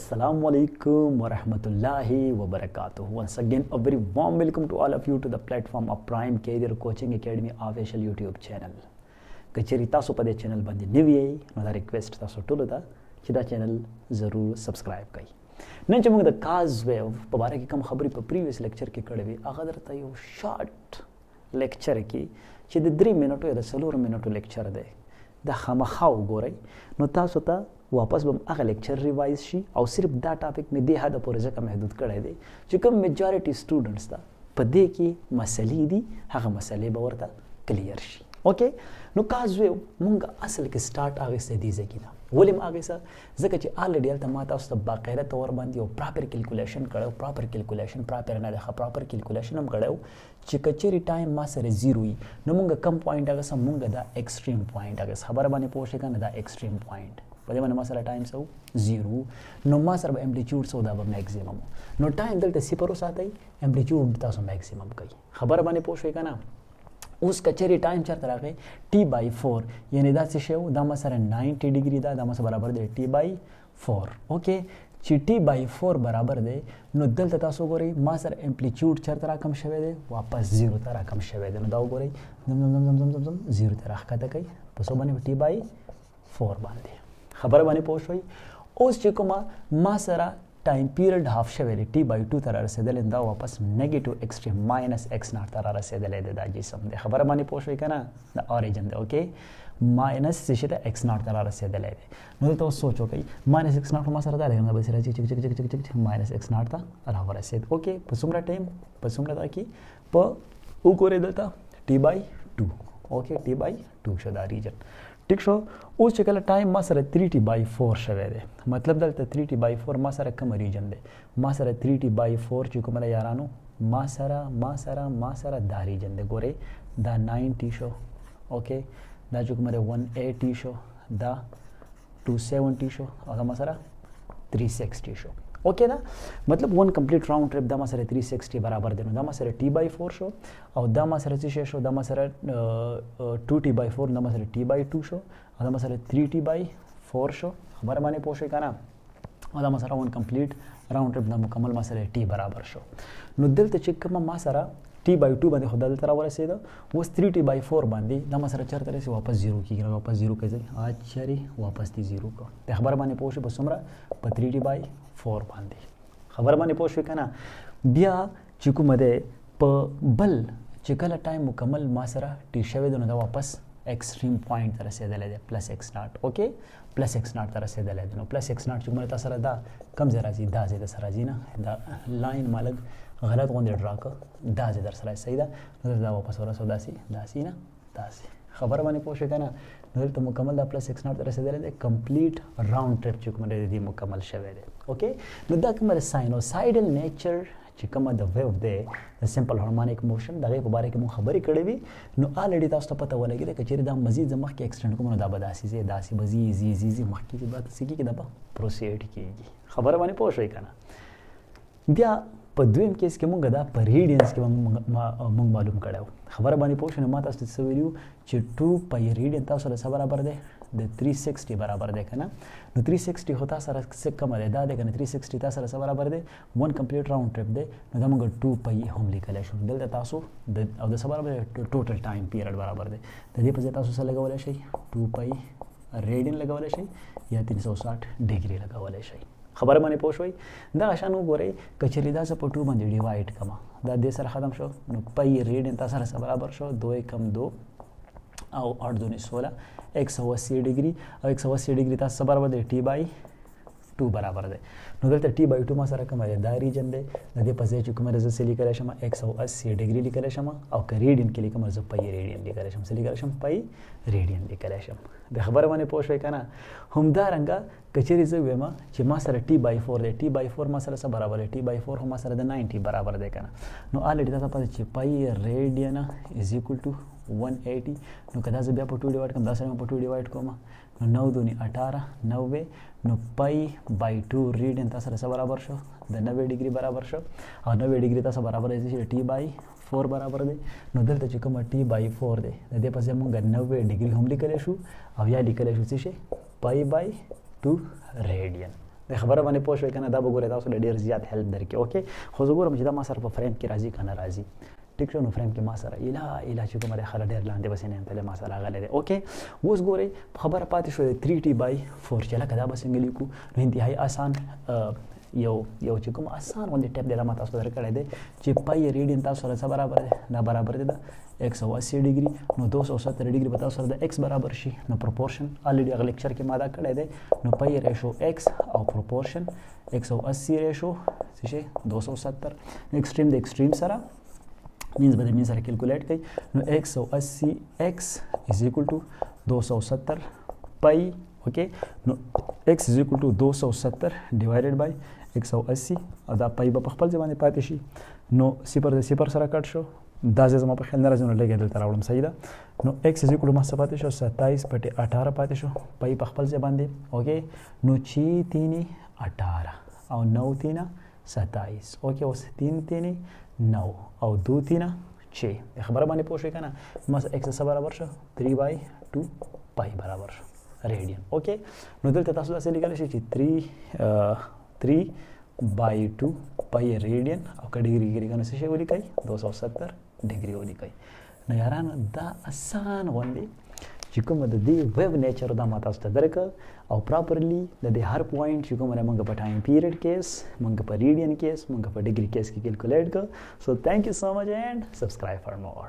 Assalamu alaikum wa rahmatullahi wa barakatuh. Once again, a very warm welcome to all of you to the platform of Prime Career Coaching Academy official YouTube channel. कचेरी तासो पदे चैनल बंदे निवी नो दा रिक्वेस्ट तासो टुलो दा चिदा चैनल जरूर सब्सक्राइब कई नन चमंग द काज वेव पबारे की कम खबरी पर प्रीवियस लेक्चर के कड़े वी अगदर तयो शॉर्ट लेक्चर की चिद 3 मिनटो या 4 मिनटो लेक्चर दे द खमखाव गोरे नो तासो ता वापस बम अगले लेक्चर रिवाइज शी और सिर्फ दा टॉपिक में दे हद पर जका महदूद कड़े दे चिकम मेजॉरिटी स्टूडेंट्स दा पदे की मसली दी हगा मसले बवरता क्लियर शी ओके नो काज वे मुंगा असल के स्टार्ट आगे से दीजे की ना वोलिम आगे सा जका ची ऑलरेडी अलता माता उस बाकायदा तौर बंदी और प्रॉपर कैलकुलेशन करो प्रॉपर ना देखा प्रॉपर कैलकुलेशन हम करो चिकचेरी टाइम मा सरे जीरो ही नो मुंगा कम पॉइंट आगे सा मुंगा दा एक्सट्रीम पॉइंट आगे खबर बने पोषे का ना दा एक्सट्रीम पॉइंट पदे मन मसला टाइम सो जीरो नो मा सर एम्पलीट्यूड सो दा मैक्सिमम नो टाइम दलते सिपरो साथ ही एम्पलीट्यूड ता सो मैक्सिमम कई खबर बने पोषे का ना उस कचेरी टाइम चर तरह के t/4 यानी दा से शेव दा मसर 90 डिग्री दा मस बराबर दे t/4 ओके ची t/4 बराबर दे नो दल तता सो गोरी मासर एम्पलीट्यूड चर तरह कम शवे दे वापस जीरो तरह कम शवे दे नो दाव गोरी जम जीरो तरह का तकई पसो बने t/4 बांधे खबर बने पोष होई उस चिको मासरा टाइम पीरियड हाफ शवेरी t/2 तरह से दले दा वापस नेगेटिव एक्सट्रीम -x0 तरह से दले दे दाजी समझे खबर मानी पोष का ना the origin they okay minus से x0 तरह से दले दे नो तो सोचो कई -x0 को मसरा दले हम बस चिक चिक चिक चिक चिक -x0 ता अलावा से ओके पसुमरा टाइम पसुमरा ता की प उ कोरे देता t/2 ओके t/2 शदा रीजन ठीक शो उस चकल टाइम मा सर 3t/4 शवे दे मतलब दलते 3t/4 मा सर कम रीजन दे मा सर 3t/4 चिको मला यारानो मा सर दा रीजन दे गोरे दा 90 शो ओके दा चिको मरे 180 शो दा 270 शो और मा सर 360 शो ओके ना मतलब वन कंप्लीट राउंड ट्रिप दामा सर 360 बराबर देनो दामा सर t/4 शो और दामा सर शो दामा सर 2t/4 दामा सर t/2 शो और दामा सर 3t/4 शो खबर माने पोषे का ना और दामा sir one complete round trip दा मुकम्मल मा सर t बराबर शो नो दिल ते चिक मा सर t/2 बंदे खुदा तरह वाला से वो 3t/4 बंदी दामा सर चर तरह से वापस जीरो की वापस जीरो कैसे आचरी वापस थी जीरो को ते खबर माने पोषे बसुमरा 3t/4 बांधे खबर माने पोषे का ना बिया चिकू मदे प बल चिकला टाइम मुकम्मल मासरा टी शवे दोनों दा वापस एक्सट्रीम पॉइंट तरह से दले दे +x0 ओके +x0 तरह से दले दोनों +x0 चिकू मदे तसरा दा कम जरा जी दा जे सरा जी ना दा लाइन मालक गलत गोंदे ड्रा को दा जे दर सरा सही दा वापस और दासी ना दासी खबर माने पोषे का ना नजर तो मुकम्मल दा +x0 तरह से दे कंप्लीट राउंड ट्रिप चिकू मदे दी मुकम्मल शवे दे ओके नदा कमर साइनोसाइडल नेचर चिकम द वेव दे द सिंपल हार्मोनिक मोशन दगे के बारे के मु खबरी कड़े भी नो ऑलरेडी तास्तो पता वाला कि कचेरी दा मजीद जमा के एक्सटेंड को दा बदासी से दासी बजी जी मक्की की बात सीखी के दबा प्रोसीड कीगी खबर माने पोष होई kana दिया पद्वेम केस के मुंग दा रेडियंस के मुंग मालूम कड़ाओ खबर बानी पोष ने माता सवेरियो च 2 रेडियन तासो स बराबर दे द 360 बराबर दे kana नो 360 होता सर से कम दे दा दे kana 360 ता सर स बराबर दे वन कंप्लीट राउंड ट्रिप दे नो दमंग 2 हम लिखलेशन दल तासो द अब स बराबर टोटल टाइम पीरियड बराबर दे दे पजे तासो स लगावले शई 2 रेडियन लगावले शई या 360 डिग्री लगावले शई खबर माने पोष होई दा अशानु गोरे कचेरी दा सपोटू बंदे डिवाइड कमा दा दे सर खत्म शो नो रेडियन ता सर स बराबर शो 2 = 2 और 8 = 16 180 डिग्री और 180 डिग्री ता स बराबर दे t/2 बराबर दे नो दलते t/2 मा सर कम दे दा रीजन दे नदे पजे चुक मेरे से लिखले शमा 180 डिग्री लिखले शमा और रेडियन के लिए कम ज रेडियन लिखले शम से लिखले शम रेडियन लिखले शम दे खबर माने पोष होय kana हमदा रंगा कचेरी ज वेमा चे मा सर t/4 दे t/4 मा सर स बराबर है t/4 मा सर द 90 बराबर दे kana नो ऑलरेडी ता पजे चे रेडियन = 180 नो कदा ज ब्या पर 2 डिवाइड कम 10 में पर 2 डिवाइड कोमा 9 × 2 = 18 90 नो π/2 रेडियन ता सर स बराबर शो द 90 डिग्री बराबर शो और 90 डिग्री ता स बराबर है t/4 बराबर दे नो दल त चिकम t/4 दे दे पसे मुंग 90 डिग्री हम लिखले शू अब या लिखले शू से π/2 रेडियन د خبره باندې پوه شوي که نه دا به ګورئ تاسو له ډېر زیات هیلپ درکړي اوکې خو زه ګورم چې دا ما سره په فریم کې راځي که نه راځي ټیک شو نو فریم کې ما سره اله چې کومه دی خله ډېر لاندې بس نه تللی ما سره راغلی دی اوکې اوس ګورئ خبره پاتې شوې 3t/4 چې لکه دا به څنګه لیکو نو انتهایي آسان یو چې کوم آسان غوندې ټیپ دی دا ما تاسو ته درکړی دی چې پای ریډین تاسو سره څه برابر دی دا برابر دی د 180 ډیګري نو 270 ډیګري به تاسو سره د ایکس برابر شي نو پروپورشن الریډي هغه لیکچر کې ما دا کړی دی نو پای ریشو ایکس او پروپورشن 180 ریشو څه شي 270 نو ایکسټریم د ایکسټریم سره مینز به د مین سره کیلکولیټ کوي نو 180 ایکس از ایکول ټو 270 پای اوکې نو ایکس از ایکول ټو 270 ډیوایډډ بای 180 او دا پای به په خپل ځای باندې پاتې شي نو صفر د صفر سره کټ شو دا ځای زما په خیال نه راځي نو لږ یې دلته راوړم صحیح ده نو ایکس از ایکول ټو ما څه پاتې شو 27/18 پاتې شو پای په خپل ځای باندې اوکې نو 6 3 18 او 9 3 27 اوکې اوس 3 3 9 او 2 3 6 خبره باندې پوه شئ که نه ما ایکس څه برابر شو 3/2 پای برابر شو ریډین اوکې نو دلته تاسو داسې لیکلی شئ چې 3/2 پای ریډین او که ډیګري ګري که نو څه شی ولیکئ 270 ډیګري ولیکئ نو یارانو دا اسان غوندې چې کومه د دې ویو نیچر دا ما تاسو ته درکړه او پراپرلی د دې هر پوینټ چې کومه موږ په ټایم پیریډ کیس موږ په ریډین کیس موږ په ډیګري کیس کې کیلکولیټ کړه سو تھینک یو سو مچ اینڈ سبسکرایب فار مور